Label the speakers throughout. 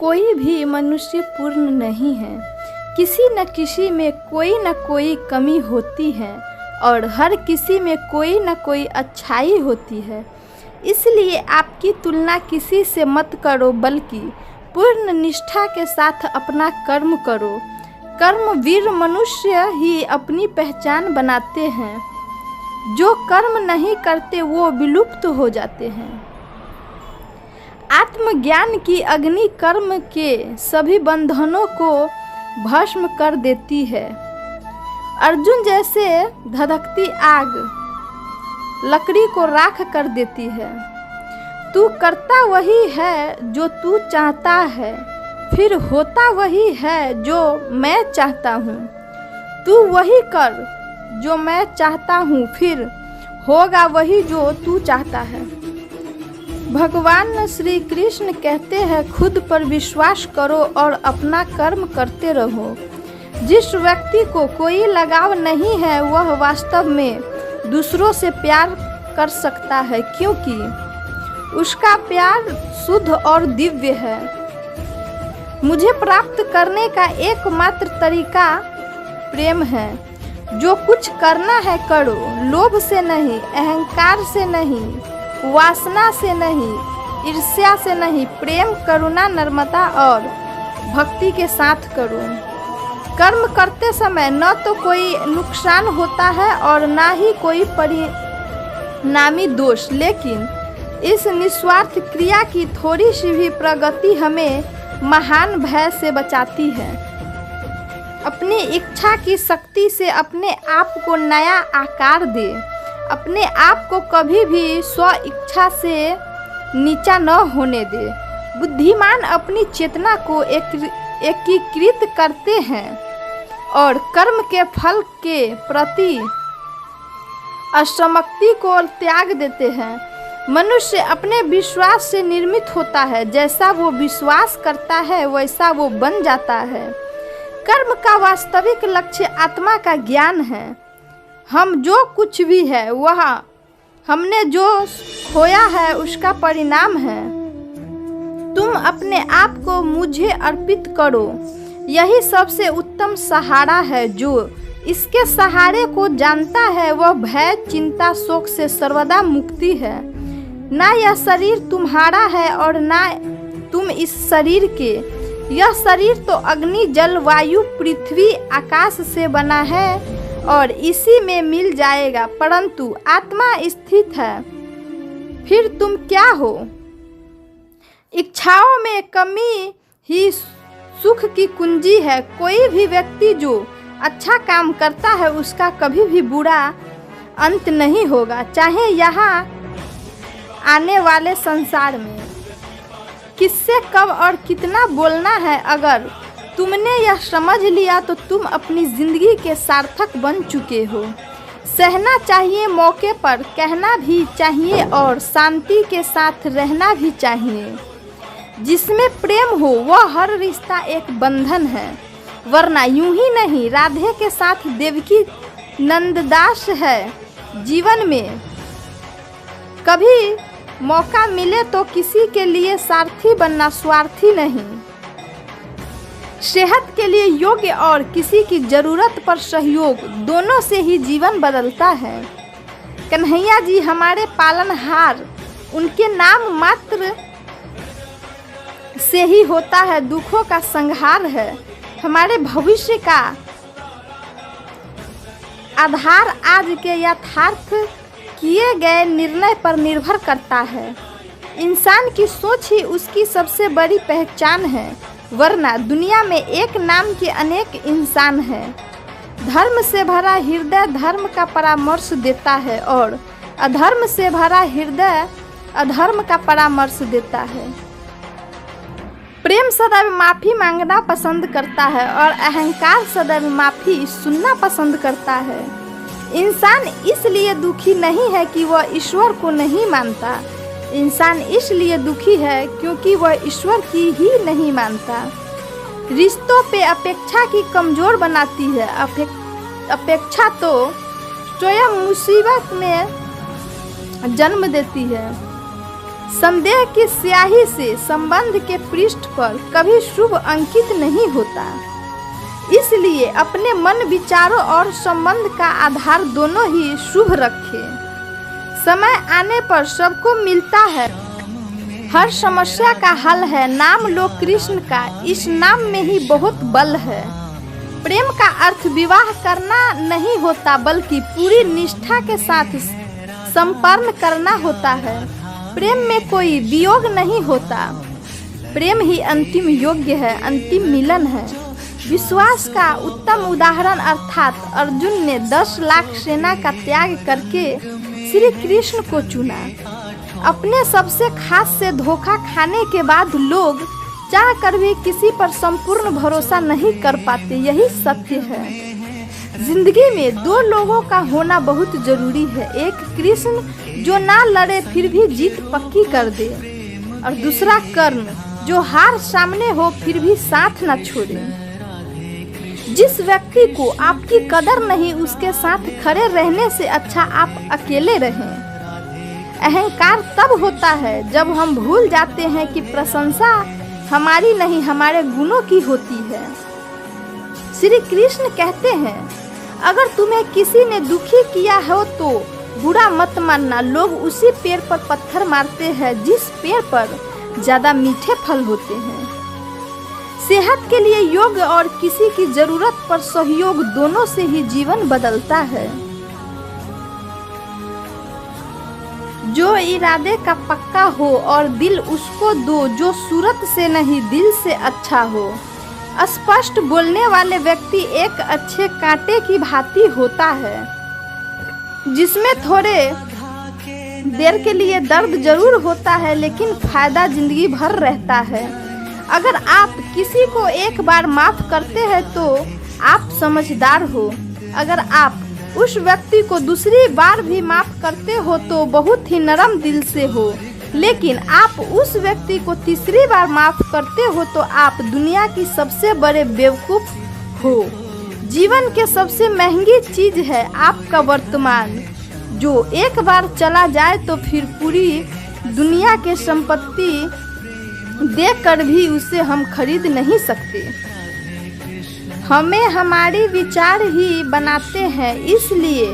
Speaker 1: कोई भी मनुष्य पूर्ण नहीं है। किसी न किसी में कोई न कोई कमी होती है और हर किसी में कोई न कोई अच्छाई होती है। इसलिए आपकी तुलना किसी से मत करो, बल्कि पूर्ण निष्ठा के साथ अपना कर्म करो। कर्मवीर मनुष्य ही अपनी पहचान बनाते हैं। जो कर्म नहीं करते वो विलुप्त हो जाते हैं। आत्मज्ञान की अग्नि कर्म के सभी बंधनों को भस्म कर देती है। अर्जुन जैसे धधकती आग लकड़ी को राख कर देती है। तू करता वही है जो तू चाहता है, फिर होता वही है जो मैं चाहता हूँ। तू वही कर जो मैं चाहता हूँ, फिर होगा वही जो तू चाहता है। भगवान श्री कृष्ण कहते हैं, खुद पर विश्वास करो और अपना कर्म करते रहो। जिस व्यक्ति को कोई लगाव नहीं है वह वास्तव में दूसरों से प्यार कर सकता है, क्योंकि उसका प्यार शुद्ध और दिव्य है। मुझे प्राप्त करने का एकमात्र तरीका प्रेम है। जो कुछ करना है करो, लोभ से नहीं, अहंकार से नहीं, वासना से नहीं, ईर्ष्या से नहीं, प्रेम, करुणा, नम्रता और भक्ति के साथ करो। कर्म करते समय न तो कोई नुकसान होता है और ना ही कोई परिणामी दोष, लेकिन इस निस्वार्थ क्रिया की थोड़ी सी भी प्रगति हमें महान भय से बचाती है। अपनी इच्छा की शक्ति से अपने आप को नया आकार दे। अपने आप को कभी भी स्व इच्छा से नीचा न होने दे। बुद्धिमान अपनी चेतना को एकीकृत करते हैं और कर्म के फल के प्रति असमक्ति को त्याग देते हैं। मनुष्य अपने विश्वास से निर्मित होता है। जैसा वो विश्वास करता है वैसा वो बन जाता है। कर्म का वास्तविक लक्ष्य आत्मा का ज्ञान है। हम जो कुछ भी है वह हमने जो खोया है उसका परिणाम है। तुम अपने आप को मुझे अर्पित करो, यही सबसे उत्तम सहारा है। जो इसके सहारे को जानता है वह भय, चिंता, शोक से सर्वदा मुक्ति है। ना यह शरीर तुम्हारा है और ना तुम इस शरीर के। यह शरीर तो अग्नि, जल, वायु, पृथ्वी, आकाश से बना है और इसी में मिल जाएगा, परंतु आत्मा स्थित है। फिर तुम क्या हो? इच्छाओं में कमी ही सुख की कुंजी है। कोई भी व्यक्ति जो अच्छा काम करता है उसका कभी भी बुरा अंत नहीं होगा, चाहे यहाँ आने वाले संसार में। किससे कब और कितना बोलना है, अगर तुमने यह समझ लिया तो तुम अपनी जिंदगी के सार्थक बन चुके हो। सहना चाहिए मौके पर, कहना भी चाहिए और शांति के साथ रहना भी चाहिए। जिसमें प्रेम हो वह हर रिश्ता एक बंधन है, वरना यूं ही नहीं। राधे के साथ देवकी नंददास है। जीवन में कभी मौका मिले तो किसी के लिए सारथी बनना, स्वार्थी नहीं। सेहत के लिए योग्य और किसी की जरूरत पर सहयोग, दोनों से ही जीवन बदलता है। कन्हैया जी हमारे पालनहार, उनके नाम मात्र से ही होता है दुखों का संहार है। हमारे भविष्य का आधार आज के यथार्थ किए गए निर्णय पर निर्भर करता है। इंसान की सोच ही उसकी सबसे बड़ी पहचान है, वरना दुनिया में एक नाम के अनेक इंसान हैं। धर्म से भरा हृदय धर्म का परामर्श देता है और अधर्म से भरा हृदय अधर्म का परामर्श देता है। प्रेम सदैव माफ़ी मांगना पसंद करता है और अहंकार सदैव माफ़ी सुनना पसंद करता है। इंसान इसलिए दुखी नहीं है कि वह ईश्वर को नहीं मानता। इंसान इसलिए दुखी है क्योंकि वह ईश्वर की ही नहीं मानता। रिश्तों पे अपेक्षा की कमज़ोर बनाती है। अपेक्षा तो स्वयं मुसीबत में जन्म देती है। संदेह की स्याही से संबंध के पृष्ठ पर कभी शुभ अंकित नहीं होता। इसलिए अपने मन विचारों और संबंध का आधार दोनों ही शुभ रखें। समय आने पर सबको मिलता है, हर समस्या का हल है। नाम लो कृष्ण का, इस नाम में ही बहुत बल है। प्रेम का अर्थ विवाह करना नहीं होता, बल्कि पूरी निष्ठा के साथ संपन्न करना होता है। प्रेम में कोई वियोग नहीं होता, प्रेम ही अंतिम योग्य है, अंतिम मिलन है। विश्वास का उत्तम उदाहरण अर्थात अर्जुन ने 10 लाख सेना का त्याग करके श्री कृष्ण को चुना। अपने सबसे खास से धोखा खाने के बाद लोग चाह कर भी किसी पर संपूर्ण भरोसा नहीं कर पाते, यही सत्य है। जिंदगी में 2 लोगों का होना बहुत जरूरी है, एक कृष्ण जो ना लड़े फिर भी जीत पक्की कर दे, और दूसरा कर्ण जो हार सामने हो फिर भी साथ ना छोड़े। जिस व्यक्ति को आपकी कदर नहीं, उसके साथ खड़े रहने से अच्छा आप अकेले रहें। अहंकार तब होता है जब हम भूल जाते हैं कि प्रशंसा हमारी नहीं हमारे गुणों की होती है। श्री कृष्ण कहते हैं, अगर तुम्हें किसी ने दुखी किया हो तो बुरा मत मानना। लोग उसी पेड़ पर पत्थर मारते हैं जिस पेड़ पर ज्यादा मीठे फल होते हैं। सेहत के लिए योग और किसी की जरूरत पर सहयोग, दोनों से ही जीवन बदलता है। जो इरादे का पक्का हो और दिल उसको दो, जो सूरत से नहीं दिल से अच्छा हो। स्पष्ट बोलने वाले व्यक्ति एक अच्छे कांटे की भांति होता है, जिसमें थोड़े देर के लिए दर्द जरूर होता है लेकिन फायदा जिंदगी भर रहता है। अगर आप किसी को एक बार माफ करते हैं तो आप समझदार हो। अगर आप उस व्यक्ति को दूसरी बार भी माफ करते हो तो बहुत ही नरम दिल से हो। लेकिन आप उस व्यक्ति को तीसरी बार माफ करते हो तो आप दुनिया की सबसे बड़े बेवकूफ हो। जीवन के सबसे महंगी चीज है आपका वर्तमान, जो एक बार चला जाए तो फिर पूरी दुनिया के संपत्ति देकर भी उसे हम खरीद नहीं सकते। हमें हमारी विचार ही बनाते हैं, इसलिए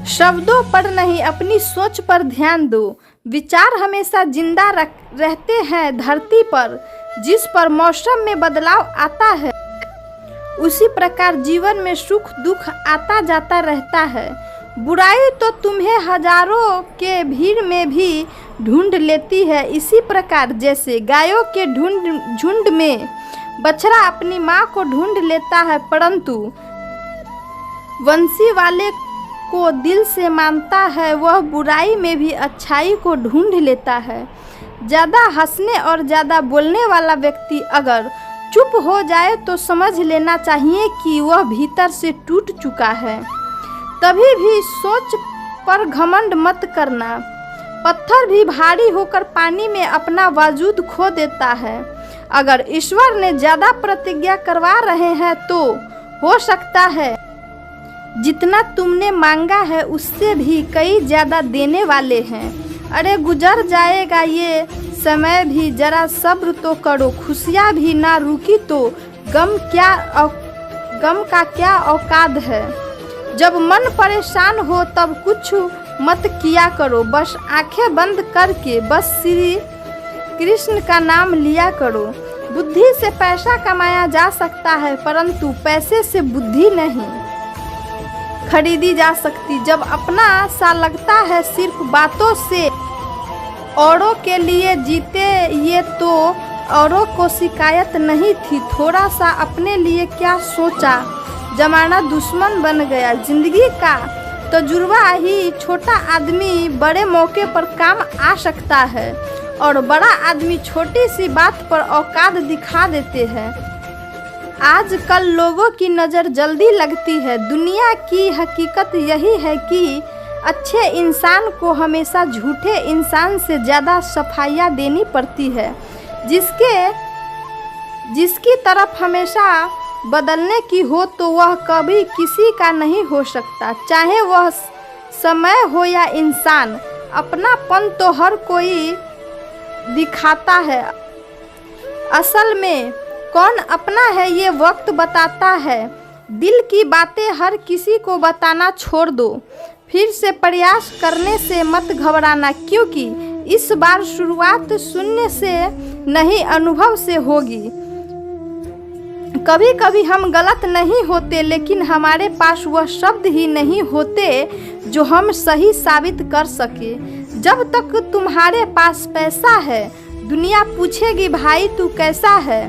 Speaker 1: शब्दों पर नहीं अपनी सोच पर ध्यान दो। विचार हमेशा जिंदा रहते हैं धरती पर, जिस पर मौसम में बदलाव आता है उसी प्रकार जीवन में सुख दुख आता जाता रहता है। बुराई तो तुम्हें हजारों के भीड़ में भी ढूंढ लेती है। इसी प्रकार जैसे गायों के झुंड में बछड़ा अपनी माँ को ढूंढ लेता है, परंतु वंशी वाले को दिल से मानता है, वह बुराई में भी अच्छाई को ढूंढ लेता है। ज़्यादा हंसने और ज़्यादा बोलने वाला व्यक्ति अगर चुप हो जाए तो समझ लेना चाहिए कि वह भीतर से टूट चुका है। तभी भी सोच पर घमंड मत करना। पत्थर भी भारी होकर पानी में अपना वजूद खो देता है। अगर ईश्वर ने ज़्यादा प्रतिज्ञा करवा रहे हैं तो हो सकता है जितना तुमने मांगा है उससे भी कई ज़्यादा देने वाले हैं। अरे गुजर जाएगा ये समय भी, जरा सब्र तो करो। खुशियाँ भी ना रुकी तो गम का क्या औकात है। जब मन परेशान हो तब कुछ मत किया करो, बस आंखें बंद करके बस श्री कृष्ण का नाम लिया करो। बुद्धि से पैसा कमाया जा सकता है, परंतु पैसे से बुद्धि नहीं खरीदी जा सकती। जब अपना सा लगता है सिर्फ बातों से औरों के लिए जीते ये, तो औरों को शिकायत नहीं थी। थोड़ा सा अपने लिए क्या सोचा, जमाना दुश्मन बन गया। जिंदगी का तजुर्बा ही छोटा आदमी बड़े मौके पर काम आ सकता है और बड़ा आदमी छोटी सी बात पर औकात दिखा देते हैं। आजकल लोगों की नज़र जल्दी लगती है। दुनिया की हकीकत यही है कि अच्छे इंसान को हमेशा झूठे इंसान से ज़्यादा सफाइयाँ देनी पड़ती है। जिसकी तरफ हमेशा बदलने की हो तो वह कभी किसी का नहीं हो सकता, चाहे वह समय हो या इंसान। अपनापन तो हर कोई दिखाता है, असल में कौन अपना है ये वक्त बताता है। दिल की बातें हर किसी को बताना छोड़ दो, फिर से प्रयास करने से मत घबराना, क्योंकि इस बार शुरुआत शून्य से नहीं अनुभव से होगी। कभी कभी हम गलत नहीं होते, लेकिन हमारे पास वह शब्द ही नहीं होते जो हम सही साबित कर सके। जब तक तुम्हारे पास पैसा है, दुनिया पूछेगी भाई तू कैसा है।